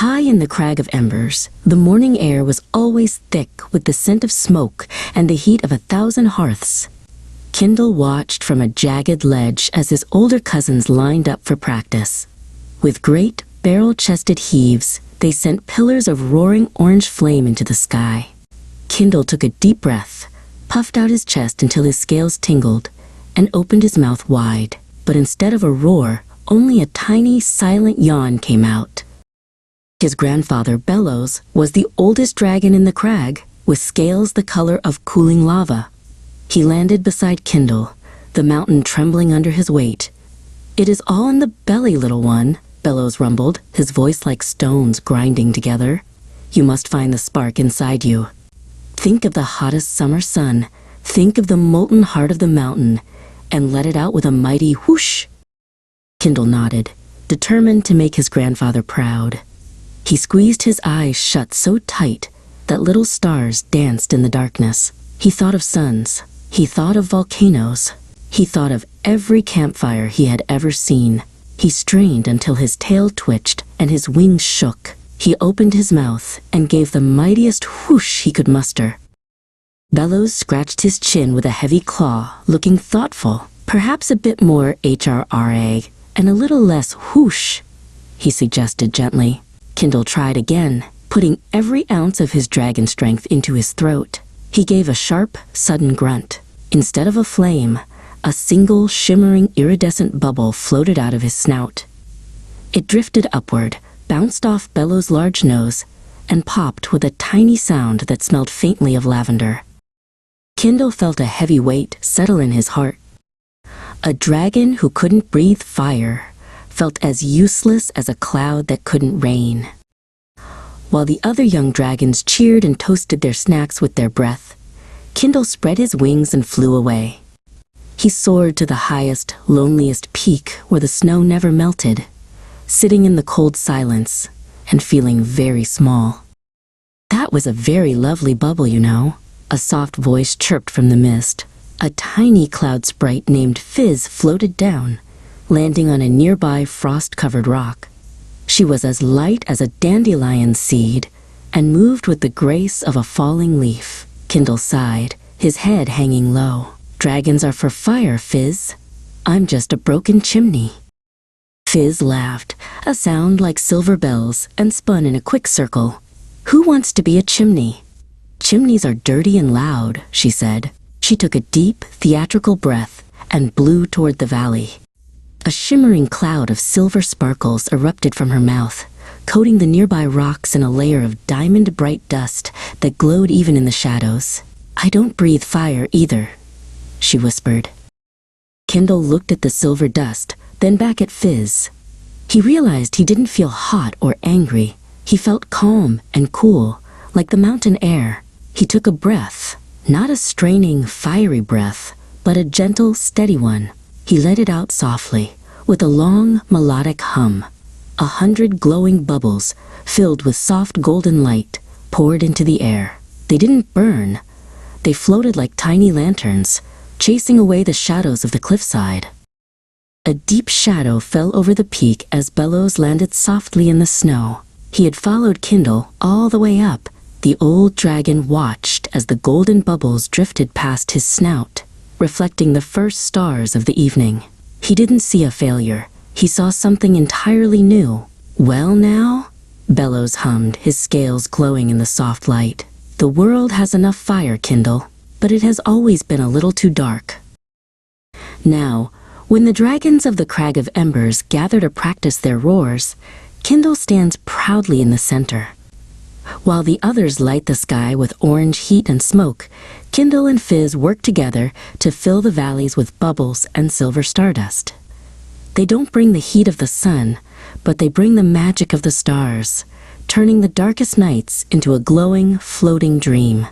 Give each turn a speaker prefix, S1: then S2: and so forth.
S1: High in the crag of embers, the morning air was always thick with the scent of smoke and the heat of 1,000 hearths. Kindle watched from a jagged ledge as his older cousins lined up for practice. With great, barrel-chested heaves, they sent pillars of roaring orange flame into the sky. Kindle took a deep breath, puffed out his chest until his scales tingled, and opened his mouth wide. But instead of a roar, only a tiny, silent yawn came out. His grandfather, Bellows, was the oldest dragon in the crag, with scales the color of cooling lava. He landed beside Kindle, the mountain trembling under his weight. "It is all in the belly, little one," Bellows rumbled, his voice like stones grinding together. "You must find the spark inside you. Think of the hottest summer sun, think of the molten heart of the mountain, and let it out with a mighty whoosh." Kindle nodded, determined to make his grandfather proud. He squeezed his eyes shut so tight that little stars danced in the darkness. He thought of suns. He thought of volcanoes. He thought of every campfire he had ever seen. He strained until his tail twitched and his wings shook. He opened his mouth and gave the mightiest whoosh he could muster. Bellows scratched his chin with a heavy claw, looking thoughtful, perhaps a bit more HRRA and a little less whoosh, he suggested gently. Kindle tried again, putting every ounce of his dragon strength into his throat. He gave a sharp, sudden grunt. Instead of a flame, a single, shimmering, iridescent bubble floated out of his snout. It drifted upward, bounced off Bellows' large nose, and popped with a tiny sound that smelled faintly of lavender. Kindle felt a heavy weight settle in his heart. A dragon who couldn't breathe fire felt as useless as a cloud that couldn't rain. While the other young dragons cheered and toasted their snacks with their breath, Kindle spread his wings and flew away. He soared to the highest, loneliest peak where the snow never melted, sitting in the cold silence and feeling very small. "That was a very lovely bubble, you know," a soft voice chirped from the mist. A tiny cloud sprite named Fizz floated down, landing on a nearby frost-covered rock. She was as light as a dandelion seed and moved with the grace of a falling leaf. Kindle sighed, his head hanging low. "Dragons are for fire, Fizz. I'm just a broken chimney." Fizz laughed, a sound like silver bells, and spun in a quick circle. "Who wants to be a chimney?" "Chimneys are dirty and loud," she said. She took a deep, theatrical breath and blew toward the valley. A shimmering cloud of silver sparkles erupted from her mouth, coating the nearby rocks in a layer of diamond-bright dust that glowed even in the shadows. "I don't breathe fire either," she whispered. Kindle looked at the silver dust, then back at Fizz. He realized he didn't feel hot or angry. He felt calm and cool, like the mountain air. He took a breath, not a straining, fiery breath, but a gentle, steady one. He let it out softly, with a long, melodic hum. 100 glowing bubbles, filled with soft golden light, poured into the air. They didn't burn. They floated like tiny lanterns, chasing away the shadows of the cliffside. A deep shadow fell over the peak as Bellows landed softly in the snow. He had followed Kindle all the way up. The old dragon watched as the golden bubbles drifted past his snout, reflecting the first stars of the evening. He didn't see a failure. He saw something entirely new. "Well now?" Bellows hummed, his scales glowing in the soft light. "The world has enough fire, Kindle, but it has always been a little too dark." Now, when the dragons of the Crag of Embers gather to practice their roars, Kindle stands proudly in the center. While the others light the sky with orange heat and smoke, Kindle and Fizz work together to fill the valleys with bubbles and silver stardust. They don't bring the heat of the sun, but they bring the magic of the stars, turning the darkest nights into a glowing, floating dream.